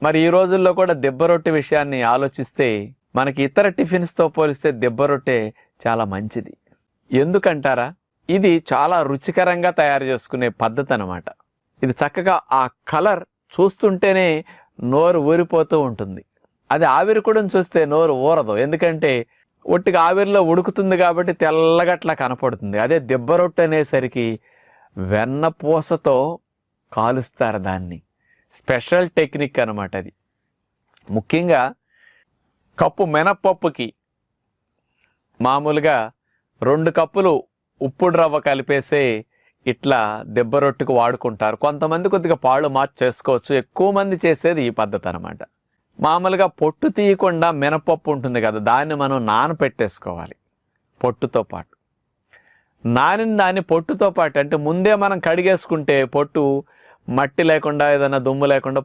మరి ఈ రోజుల్లో కూడా దిబ్బ రొట్టె విషయాన్ని ఆలోచిస్తే మనకి ఇతర టిఫిన్స్తో పోలిస్తే దిబ్బ రొట్టె చాలా మంచిది. ఎందుకంటారా? ఇది చాలా రుచికరంగా తయారు చేసుకునే పద్ధతి అన్నమాట. ఇది చక్కగా ఆ కలర్ చూస్తుంటేనే నోరు ఊరిపోతూ ఉంటుంది. అది ఆవిరి కూడా చూస్తే నోరు ఊరదు, ఎందుకంటే ఒట్టిగా ఆవిరిలో ఉడుకుతుంది కాబట్టి తెల్లగట్లా కనపడుతుంది. అదే దిబ్బ రొట్టె అనేసరికి వెన్నపూసతో కాలుస్తారు దాన్ని. స్పెషల్ టెక్నిక్ అన్నమాట అది. ముఖ్యంగా కప్పు మినప్పప్పుకి మామూలుగా 2 కప్పులు ఉప్పుడు రవ్వ కలిపేసే ఇట్లా దిబ్బ రొట్టెకు వాడుకుంటారు. కొంతమంది కొద్దిగా పాళ్ళు మార్చి చేసుకోవచ్చు. ఎక్కువ మంది చేసేది ఈ పద్ధతి అన్నమాట. మామూలుగా పొట్టు తీయకుండా మినపప్పు ఉంటుంది కదా, దాన్ని మనం నానపెట్టేసుకోవాలి పొట్టుతో పాటు. నానిన దాన్ని పొట్టుతో పాటు అంటే ముందే మనం కడిగేసుకుంటే పొట్టు మట్టి లేకుండా ఏదైనా దుమ్ము లేకుండా